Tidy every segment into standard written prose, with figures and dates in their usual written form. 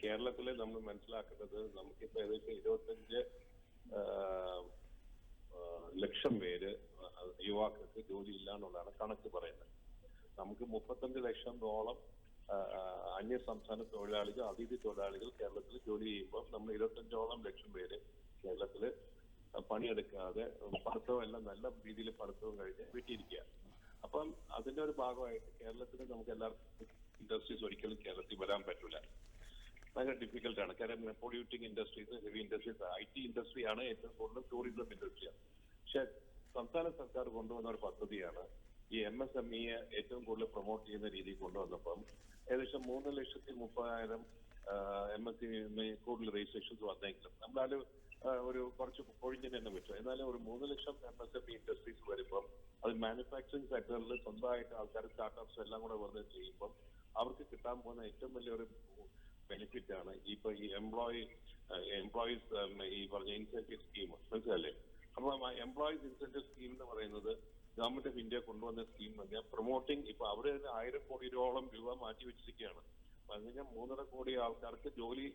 കേരളത്തിലെ നമ്മൾ മനസ്സിലാക്കുന്നത് നമുക്കിപ്പോ ഏകദേശം 25 ലക്ഷം പേര് യുവാക്കൾക്ക് ജോലി ഇല്ല എന്നുള്ളതാണ് കണക്ക് പറയുന്നത്. നമുക്ക് 35 ലക്ഷത്തോളം അന്യ സംസ്ഥാന തൊഴിലാളികൾ, അതിഥി തൊഴിലാളികൾ കേരളത്തിൽ ജോലി ചെയ്യുമ്പോൾ നമ്മൾ 25ഓളം ലക്ഷം പേര് കേരളത്തിൽ പണിയെടുക്കാതെ പഠിത്തവും എല്ലാം നല്ല രീതിയിൽ പഠിത്തവും കഴിഞ്ഞ് വീട്ടിലിരിക്കുക. അപ്പം അതിന്റെ ഒരു ഭാഗമായിട്ട് കേരളത്തിൽ നമുക്ക് എല്ലാവർക്കും ഇൻഡസ്ട്രീസ് ഒരിക്കലും കേരളത്തിൽ വരാൻ പറ്റില്ല. ഭയങ്കര ഡിഫിക്കൽട്ടാണ്. കാരണം പൊള്യൂട്ടിംഗ് ഇൻഡസ്ട്രീസ്, ഹെവി ഇൻഡസ്ട്രീസ്, IT ഇൻഡസ്ട്രിയാണ് ഏറ്റവും കൂടുതൽ, ടൂറിസം ഇൻഡസ്ട്രിയാണ്. പക്ഷെ സംസ്ഥാന സർക്കാർ കൊണ്ടുവന്ന ഒരു പദ്ധതിയാണ് ഈ MSMEയെ ഏറ്റവും കൂടുതൽ പ്രൊമോട്ട് ചെയ്യുന്ന രീതിയിൽ കൊണ്ടുവന്നപ്പം ഏകദേശം 3,30,000 MSME കൂടുതൽ രജിസ്ട്രേഷൻസ് വന്നെങ്കിലും നമ്മളാലും ഒരു കുറച്ച് പൊഴിഞ്ഞു തന്നെ പറ്റും. എന്നാലും ഒരു 3 ലക്ഷം MSME ഇൻഡസ്ട്രീസ് വരുമ്പം അത് മാനുഫാക്ചറിങ് സെക്ടറിൽ സ്വന്തമായിട്ട് ആൾക്കാർ സ്റ്റാർട്ടപ്സ് എല്ലാം കൂടെ വന്ന് ചെയ്യുമ്പം അവർക്ക് കിട്ടാൻ പോകുന്ന ഏറ്റവും വലിയൊരു ബെനിഫിറ്റ് ആണ് ഇപ്പൊ ഈ എംപ്ലോയീസ് ഈ പറഞ്ഞ ഇൻസെന്റീവ് സ്കീം. മനസ്സിലല്ലേ? അപ്പൊ എംപ്ലോയീസ് ഇൻസെന്റീവ് സ്കീം എന്ന് പറയുന്നത് ഗവൺമെന്റ് ഓഫ് ഇന്ത്യ കൊണ്ടുവന്ന സ്കീം പറഞ്ഞാൽ പ്രൊമോട്ടിംഗ്, ഇപ്പൊ അവര് 1,000 കോടി രൂപ മാറ്റി വെച്ചിരിക്കുകയാണ്. പറഞ്ഞാൽ 3.5 കോടി ആൾക്കാർക്ക് ജോലി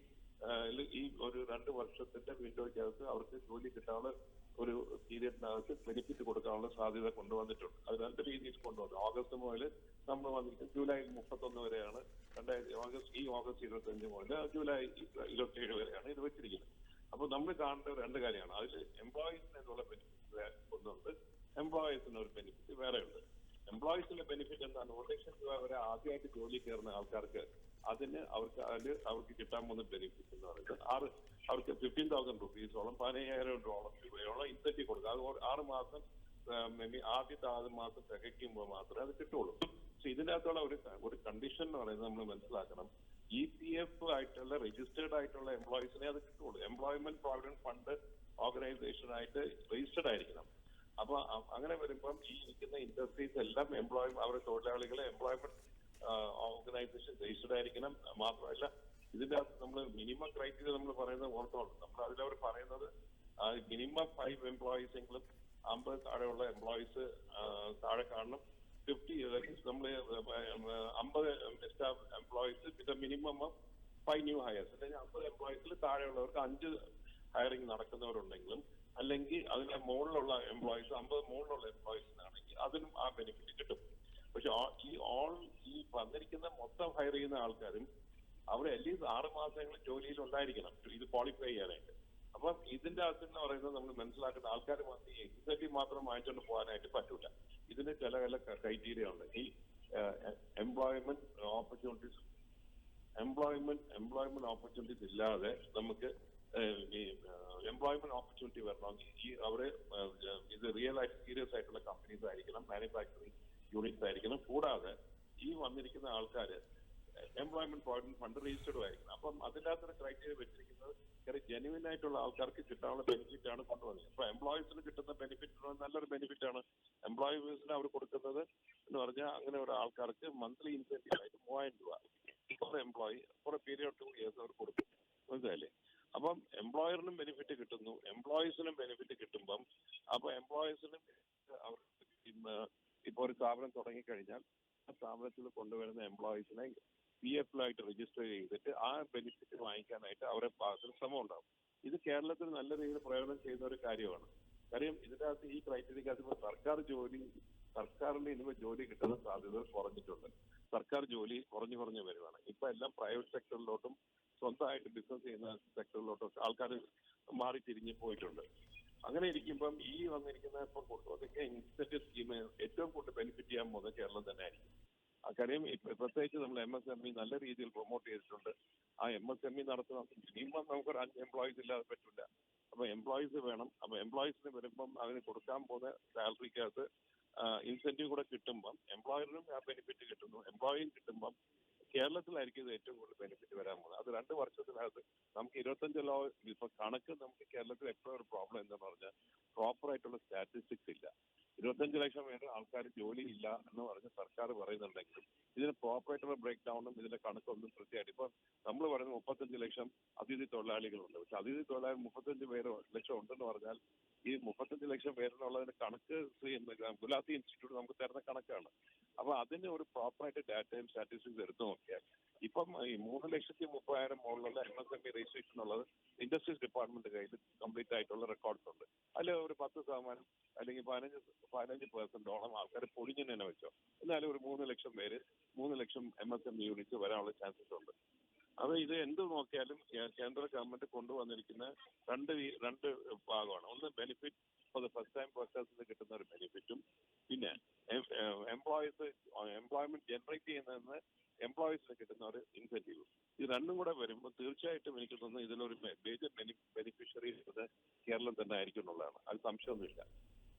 ഈ ഒരു 2 വർഷത്തിന്റെ വിൻഡോയ്ക്കകത്ത് അവർക്ക് ജോലി കിട്ടാനുള്ള ഒരു പീരിയഡിനകത്ത് ബെനിഫിറ്റ് കൊടുക്കാനുള്ള സാധ്യത കൊണ്ടുവന്നിട്ടുണ്ട്. അത് 2 രീതിയിൽ കൊണ്ടുവന്നു. ഓഗസ്റ്റ് മുതൽ നമ്മൾ വന്നിരിക്കുന്നത് ജൂലൈ 31 വരെയാണ്. ഓഗസ്റ്റ് 25 മുതൽ ജൂലൈ 27 വരെയാണ് ഇത് വെച്ചിരിക്കുന്നത്. അപ്പൊ നമ്മൾ കാണേണ്ട 2 കാര്യമാണ്. അതിൽ എംപ്ലോയീസിന് എന്നുള്ള ബെനിഫിറ്റ് ഒന്നുണ്ട്, എംപ്ലോയീസിന് ഒരു ബെനിഫിറ്റ് വേറെ ഉണ്ട്. എംപ്ലോയീസിന്റെ ബെനിഫിറ്റ് എന്താണ്? 1 ലക്ഷം രൂപ വരെ ആദ്യമായിട്ട് ജോലി കയറുന്ന ആൾക്കാർക്ക് അവർക്ക് കിട്ടാൻ പോകുന്ന ബെനിഫിറ്റ് എന്ന് പറയുന്നത് അവർക്ക് 15,000 റുപ്പീസോളം 15,000 രൂപയോളം ഇൻസെന്റീവ് കൊടുക്കുക. അത് 6 മാസം ആദ്യത്തെ 6 മാസം തികയ്ക്കുമ്പോൾ മാത്രമേ അത് കിട്ടുള്ളൂ. പക്ഷെ ഇതിനകത്തുള്ള ഒരു കണ്ടീഷൻ എന്ന് പറയുന്നത് നമ്മൾ മനസ്സിലാക്കണം. EPF ആയിട്ടുള്ള രജിസ്റ്റേർഡ് ആയിട്ടുള്ള എംപ്ലോയീസിനെ അത് കിട്ടുള്ളൂ. എംപ്ലോയ്മെന്റ് പ്രോവിഡന്റ് ഫണ്ട് ഓർഗനൈസേഷനായിട്ട് രജിസ്റ്റേർഡ് ആയിരിക്കണം. അപ്പൊ അങ്ങനെ വരുമ്പം ഈ ഇരിക്കുന്ന ഇൻഡസ്ട്രീസ് എല്ലാം അവരുടെ തൊഴിലാളികളെ എംപ്ലോയ്മെന്റ് ഓർഗനൈസേഷൻ രജിസ്റ്റേർഡ് ആയിരിക്കണം. മാത്രമല്ല ഇതിന്റെ അകത്ത് നമ്മൾ മിനിമം ക്രൈറ്റീരിയ നമ്മൾ പറയുന്നത് ഓർത്തോളം നമ്മൾ അതിലവർ പറയുന്നത് മിനിമം 5 എംപ്ലോയീസ് എങ്കിലും 50 താഴെയുള്ള എംപ്ലോയീസ് താഴെ കാണണം. 50 നമ്മൾ 50 staff employees with minimum 5 new hires, അല്ലെങ്കിൽ 50 എംപ്ലോയീസിൽ താഴെയുള്ളവർക്ക് 5 ഹയറിംഗ് നടക്കുന്നവരുണ്ടെങ്കിലും, അല്ലെങ്കിൽ അതിന്റെ മുകളിലുള്ള എംപ്ലോയീസ് 50 മുകളിലുള്ള എംപ്ലോയീസിനാണെങ്കിൽ അതിനും ആ ബെനിഫിറ്റ് കിട്ടും. പക്ഷെ ഈ വന്നിരിക്കുന്ന മൊത്തം ഹയർ ചെയ്യുന്ന ആൾക്കാരും അവർ അറ്റ്ലീസ്റ്റ് 6 മാസങ്ങൾ ജോലിയിൽ ഉണ്ടായിരിക്കണം ഇത് ക്വാളിഫൈ ചെയ്യാനായിട്ട്. അപ്പം ഇതിന്റെ അകത്ത് എന്ന് പറയുന്നത് നമ്മൾ മനസ്സിലാക്കുന്ന ആൾക്കാർ വന്ന് ഈ ഇൻസെന്റീവ് മാത്രം വാങ്ങിച്ചുകൊണ്ട് പോകാനായിട്ട് പറ്റൂല. ഇതിന് ചില ക്രൈറ്റീരിയ ഉണ്ട്. ഈ എംപ്ലോയ്മെന്റ് ഓപ്പർച്യൂണിറ്റീസ് ഇല്ലാതെ നമുക്ക് ഈ എംപ്ലോയ്മെന്റ് ഓപ്പർച്യൂണിറ്റി വരണമെങ്കിൽ ഈ അവര് ഇത് റിയൽ ആയിട്ട് സീരിയസ് ആയിട്ടുള്ള കമ്പനീസ് ആയിരിക്കണം, മാനുഫാക്ചറിങ് യൂണിറ്റ്സ് ആയിരിക്കണം. കൂടാതെ ഈ വന്നിരിക്കുന്ന ആൾക്കാര് എംപ്ലോയ്മെന്റ് പ്രോവിഡന്റ് ഫണ്ട് രജിസ്റ്റേർഡ് ആയിരിക്കണം. അപ്പം അതിൻ്റെ അകത്തൊരു ക്രൈറ്റീരിയ വെച്ചിരിക്കുന്നത് ജെന്യുവൻ ആയിട്ടുള്ള ആൾക്കാർക്ക് കിട്ടാനുള്ള ബെനിഫിറ്റ് ആണ് കൊണ്ടുവന്നത്. അപ്പൊ എംപ്ലോയീസിന് കിട്ടുന്ന ബെനിഫിറ്റ് നല്ലൊരു ബെനിഫിറ്റ് ആണ്. എംപ്ലോയീസിന് അവർ കൊടുക്കുന്നത് എന്ന് പറഞ്ഞാൽ അങ്ങനെ ഒരു ആൾക്കാർക്ക് മന്ത്ലി ഇൻസെന്റീവ് ആയിട്ട് 3,000 രൂപ for employee for a period of 2 years അവർ കൊടുക്കും. മനസ്സിലല്ലേ? അപ്പം എംപ്ലോയറിനും ബെനിഫിറ്റ് കിട്ടുന്നു, എംപ്ലോയീസിനും ബെനിഫിറ്റ് കിട്ടുമ്പം അപ്പൊ എംപ്ലോയീസിനും ഇപ്പൊ ഒരു സ്ഥാപനം തുടങ്ങിക്കഴിഞ്ഞാൽ ആ സ്ഥാപനത്തിൽ കൊണ്ടുവരുന്ന എംപ്ലോയീസിനെ PF-ലായിട്ട് രജിസ്റ്റർ ചെയ്തിട്ട് ആ ബെനിഫിറ്റ് വാങ്ങിക്കാനായിട്ട് അവരെ ഭാഗത്തിൽ ശ്രമം ഉണ്ടാവും. ഇത് കേരളത്തിൽ നല്ല രീതിയിൽ പ്രയോജനം ചെയ്യുന്ന ഒരു കാര്യമാണ്. കാര്യം ഇതിനകത്ത് ഈ ക്രൈറ്റീരിയക്കകത്ത് സർക്കാരിന്റെ ഇനിമ ജോലി കിട്ടുന്ന സാധ്യതകൾ കുറഞ്ഞിട്ടുണ്ട്. സർക്കാർ ജോലി കുറഞ്ഞു വരുവാണ്. ഇപ്പൊ എല്ലാം പ്രൈവറ്റ് സെക്ടറിലോട്ടും സ്വന്തമായിട്ട് ബിസിനസ് ചെയ്യുന്ന സെക്ടറിലോട്ടും ആൾക്കാർ മാറി തിരിഞ്ഞു പോയിട്ടുണ്ട്. അങ്ങനെ ഇരിക്കുമ്പം ഈ വന്നിരിക്കുന്ന അതൊക്കെ ഇൻസെന്റീവ് സ്കീം ഏറ്റവും കൂടുതൽ ബെനിഫിറ്റ് ചെയ്യാൻ പോകുന്നത് കേരളം തന്നെ ആയിരിക്കും. ആ കാര്യം പ്രത്യേകിച്ച് നമ്മൾ MSME നല്ല രീതിയിൽ പ്രൊമോട്ട് ചെയ്തിട്ടുണ്ട്. ആ MSME നടത്തുന്ന മിനിമം നമുക്കൊരു 5 എംപ്ലോയീസ് ഇല്ലാതെ പറ്റില്ല. അപ്പൊ എംപ്ലോയീസ് വേണം. അപ്പൊ എംപ്ലോയീസിന് വരുമ്പം അതിന് കൊടുക്കാൻ പോകുന്ന സാലറിക്കകത്ത് ഇൻസെന്റീവ് കൂടെ കിട്ടുമ്പം എംപ്ലോയറിനും ആ ബെനിഫിറ്റ് കിട്ടുന്നു, എംപ്ലോയിയും കിട്ടുമ്പം കേരളത്തിലായിരിക്കും ഇത് ഏറ്റവും കൂടുതൽ ബെനിഫിറ്റ് വരാൻ പോകുന്നത്. അത് 2 വർഷത്തിനകത്ത് നമുക്ക് 25 ഇപ്പൊ കണക്ക് നമുക്ക് കേരളത്തിൽ എപ്പോഴും ഒരു പ്രോബ്ലം എന്താണെന്ന് പറഞ്ഞാൽ പ്രോപ്പർ ആയിട്ടുള്ള സ്റ്റാറ്റിസ്റ്റിക്സ് ഇല്ല. 25 ലക്ഷം പേര് ആൾക്കാർ ജോലി ഇല്ല എന്ന് പറഞ്ഞ് സർക്കാർ പറയുന്നുണ്ടെങ്കിലും ഇതിന് പ്രോപ്പറായിട്ടുള്ള ബ്രേക്ക് ഡൗണും ഇതിന്റെ കണക്കൊന്നും കൃത്യമായിട്ട് ഇപ്പൊ നമ്മൾ പറയുന്നത് 35 ലക്ഷം അതിഥി തൊഴിലാളികളുണ്ട്. പക്ഷെ അതിഥി തൊഴിലാളി 35 ലക്ഷം ഉണ്ടെന്ന് പറഞ്ഞാൽ ഈ 35 ലക്ഷം പേരെന്നുള്ളതിന്റെ കണക്ക് ഗുലാത്തി ഇൻസ്റ്റിറ്റ്യൂട്ട് നമുക്ക് തരുന്ന കണക്കാണ്. അപ്പൊ അതിന് ഒരു പ്രോപ്പറായിട്ട് ഡാറ്റയും സ്റ്റാറ്റിസ്റ്റിക്സ് എടുത്തു നോക്കിയാൽ ഇപ്പം ഈ 3,30,000 മുകളിലുള്ള MSME രജിസ്ട്രേഷൻ ഉള്ളത് ഇൻഡസ്ട്രീസ് ഡിപ്പാർട്ട്മെന്റ് കയ്യിൽ കംപ്ലീറ്റ് ആയിട്ടുള്ള റെക്കോർഡ്സ് ഉണ്ട്. അതിൽ ഒരു 10% അല്ലെങ്കിൽ 15% ആൾക്കാർ പൊളിഞ്ഞു തന്നെ വെച്ചോ. എന്നാലും ഒരു 3 ലക്ഷം പേര് 3 ലക്ഷം MSME യൂണിറ്റ്സ് വരാനുള്ള ചാൻസസ് ഉണ്ട്. അത് ഇത് എന്ത് നോക്കിയാലും കേന്ദ്ര ഗവൺമെന്റ് കൊണ്ടുവന്നിരിക്കുന്ന രണ്ട് ഭാഗമാണ്. ഒന്ന് benefit for the first time വർക്കേഴ്സിന് കിട്ടുന്ന ഒരു ബെനിഫിറ്റും, പിന്നെ എംപ്ലോയ്മെന്റ് ജനറേറ്റ് ചെയ്യുന്നതെന്ന് എംപ്ലോയീസിന് കിട്ടുന്ന ഒരു ഇൻസെന്റീവ്. ഇത് രണ്ടും കൂടെ വരുമ്പോൾ തീർച്ചയായിട്ടും എനിക്ക് തോന്നുന്നു ഇതിലൊരു മേജർ ബെനിഫിഷ്യറി കേരളം തന്നെ ആയിരിക്കും എന്നുള്ളതാണ്. അത് സംശയമൊന്നുമില്ല.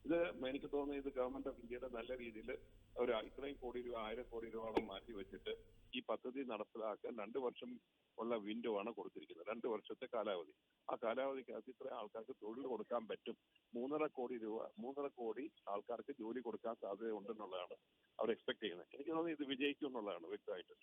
ഇത് എനിക്ക് തോന്നുന്നു ഇത് ഗവൺമെന്റ് ഓഫ് ഇന്ത്യയുടെ നല്ല രീതിയിൽ ഒരു ഇത്രയും കോടി രൂപ 1000 കോടി രൂപയോളം മാറ്റി വെച്ചിട്ട് ഈ പദ്ധതി നടപ്പിലാക്കാൻ 2 വർഷം ഉള്ള വിൻഡോ ആണ് കൊടുത്തിരിക്കുന്നത്. 2 വർഷത്തെ കാലാവധി. ആ കാലാവധിക്കകത്ത് ഇത്രയും ആൾക്കാർക്ക് തൊഴിൽ കൊടുക്കാൻ പറ്റും. 3.5 കോടി ആൾക്കാർക്ക് ജോലി കൊടുക്കാൻ സാധ്യത ഉണ്ടെന്നുള്ളതാണ് അവർ എക്സ്പെക്ട് ചെയ്യുന്നത്. എനിക്ക് തോന്നുന്നു ഇത് വിജയിക്കും എന്നുള്ളതാണ് വ്യക്തമായിട്ട്.